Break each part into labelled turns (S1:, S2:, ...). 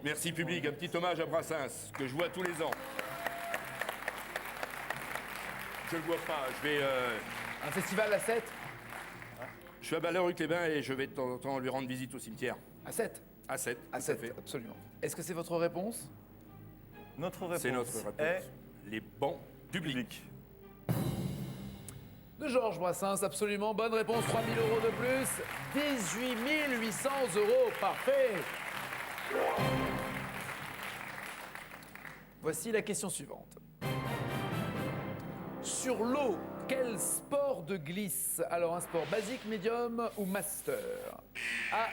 S1: Merci public, un petit hommage à Brassens, que je vois tous les ans. Je le vois pas, je vais...
S2: Un festival à 7?
S1: Je suis à Ballard-rue-Clébin et je vais de temps en temps lui rendre visite au cimetière.
S2: À 7?
S1: À 7,
S2: À 7, absolument. Est-ce que c'est votre réponse?
S3: Notre réponse
S1: C'est notre réponse.
S3: est
S1: Les bancs publics.
S3: public.
S2: De Georges Brassens, absolument. Bonne réponse, 3 000 € de plus. 18 800 €, parfait. Voici la question suivante. Sur l'eau, quel sport de glisse? Alors, un sport basique, médium ou master? Ah,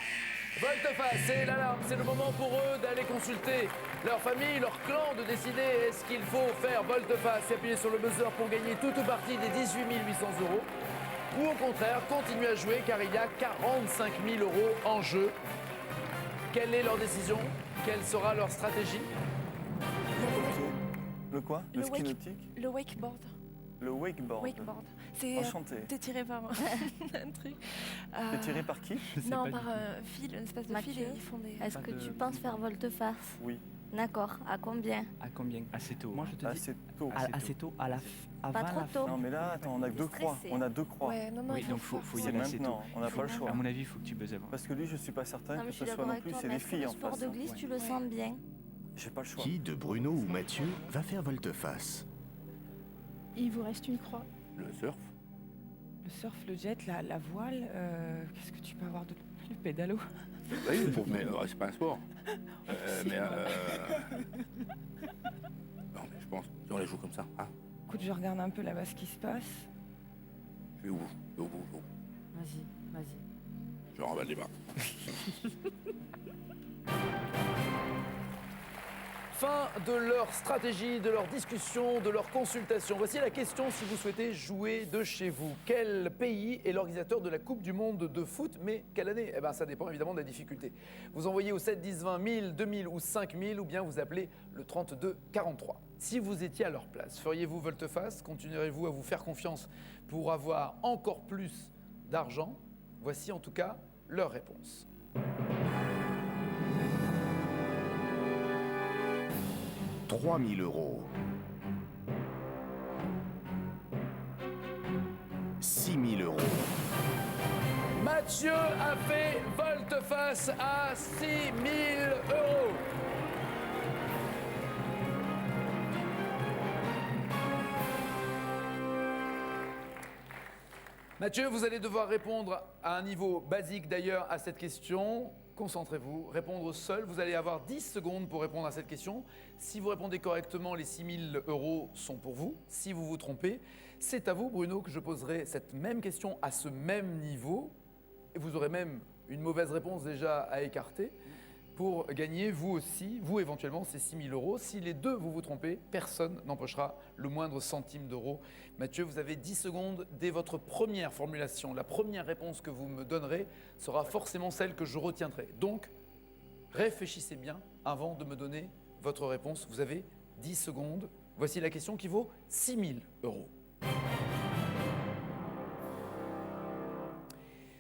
S2: volte-face, c'est l'alarme, c'est le moment pour eux d'aller consulter leur famille, leur clan, de décider est-ce qu'il faut faire volte-face et appuyer sur le buzzer pour gagner toute ou partie des 18 800 €, ou au contraire, continuer à jouer car il y a 45 000 € en jeu. Quelle est leur décision? Quelle sera leur stratégie?
S3: Le quoi? Le ski
S4: wake-
S3: nautique?
S4: Le wakeboard.
S3: Le wakeboard.
S4: Wakeboard. C'est
S3: Enchanté.
S4: t'es tiré par un truc.
S3: T'es tiré par qui?
S4: Non, par un fil, une espèce de fil et ils font des.
S5: Est-ce que tu penses faire volte-face?
S3: Oui,
S5: D'accord. À combien?
S6: À combien? Assez tôt. Moi, je te dis
S3: assez tôt.
S6: assez tôt, à la avant
S5: Pas
S6: la
S5: trop
S6: fin.
S5: tôt.
S3: Non mais là, attends, on a que deux croix.
S5: Stressé.
S3: On a deux croix.
S4: Ouais, non,
S6: Oui,
S4: il
S6: donc faut y
S3: C'est
S6: aller assez tôt.
S3: maintenant, on n'a pas le choix.
S6: À mon avis, il faut que tu buzzes avant.
S3: Parce que lui, je suis pas certain
S5: Non, mais
S3: que
S5: je
S3: ce
S5: suis
S3: soit
S5: d'accord
S3: non
S5: avec
S3: plus,
S5: toi.
S3: c'est
S5: Mais
S3: des
S5: est-ce que
S3: filles
S5: le
S3: en
S5: sport
S3: face.
S5: de
S3: hein.
S5: glisse, tu le sens bien?
S3: J'ai pas le choix.
S7: Qui de Bruno ou Mathieu va faire volte-face?
S8: Il vous reste une croix.
S1: Le surf.
S8: Le surf, le jet, la voile, qu'est-ce que tu peux avoir d'autre? Le pédalo.
S1: Oui, mais c'est pas un sport. Non, mais je pense qu'on les joue comme ça. Hein.
S8: Écoute, je regarde un peu là-bas ce qui se passe.
S1: Je vais au bout, je vais au bout, je vais au bout.
S5: Vas-y.
S1: Je remballe les bras.
S2: Fin de leur stratégie, de leur discussion, de leur consultation. Voici la question si vous souhaitez jouer de chez vous. Quel pays est l'organisateur de la Coupe du Monde de foot? Mais quelle année? Eh bien, ça dépend évidemment de la difficulté. Vous envoyez au 7 10 20 1000, 2000 ou 5000 ou bien vous appelez le 32 43. Si vous étiez à leur place, feriez-vous volte-face? Continuerez-vous à vous faire confiance pour avoir encore plus d'argent? Voici en tout cas leur réponse.
S7: 3 000 €. 6 000 €.
S2: Mathieu a fait volte-face à 6 000 €. Mathieu, vous allez devoir répondre à un niveau basique d'ailleurs à cette question. Concentrez-vous, répondre seul. Vous allez avoir 10 secondes pour répondre à cette question. Si vous répondez correctement, les 6 000 € sont pour vous. Si vous vous trompez, c'est à vous, Bruno, que je poserai cette même question à ce même niveau. Et vous aurez même une mauvaise réponse déjà à écarter pour gagner, vous aussi, vous éventuellement, ces 6 000 €. Si les deux, vous vous trompez, personne n'empochera le moindre centime d'euro. Mathieu, vous avez 10 secondes dès votre première formulation. La première réponse que vous me donnerez sera forcément celle que je retiendrai. Donc, réfléchissez bien avant de me donner votre réponse. Vous avez 10 secondes. Voici la question qui vaut 6 000 €.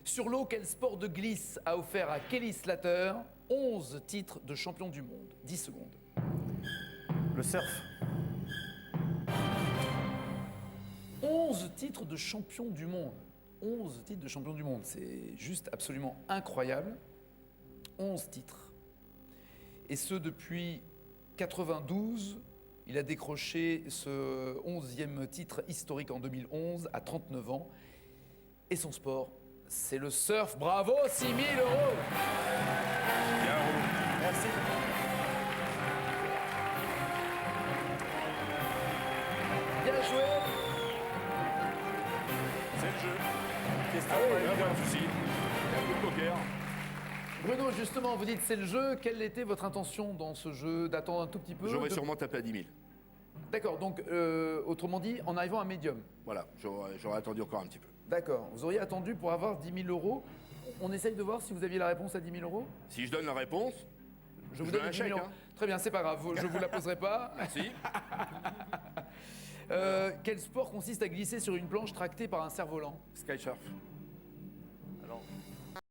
S2: Sur l'eau, quel sport de glisse a offert à Kelly Slater 11 titres de champion du monde? 10 secondes.
S3: Le surf.
S2: 11 titres de champion du monde. 11 titres de champion du monde. C'est juste absolument incroyable. 11 titres. Et ce depuis 92. Il a décroché ce 11e titre historique en 2011 à 39 ans. Et son sport, c'est le surf. Bravo, 6 000 €.
S1: Bien,
S3: Merci.
S2: Bien joué.
S1: c'est le jeu.
S3: Question
S1: Pas de souci. Il y a un peu de poker.
S2: Bruno, justement, vous dites c'est le jeu. Quelle était votre intention dans ce jeu? D'attendre un tout petit peu?
S1: J'aurais sûrement tapé à 10 000.
S2: D'accord, donc autrement dit, en arrivant à médium.
S1: Voilà, j'aurais attendu encore un petit peu.
S2: D'accord, vous auriez attendu pour avoir 10 000 €. On essaye de voir si vous aviez la réponse à 10 000 €.
S1: Si je donne la réponse,
S2: Je vous
S1: donne
S2: donne
S1: un
S2: 10 000
S1: chèque.
S2: €. Très bien, c'est pas grave, je vous la poserai pas.
S1: Merci.
S2: Quel sport consiste à glisser sur une planche tractée par un cerf-volant?
S1: Skysurf.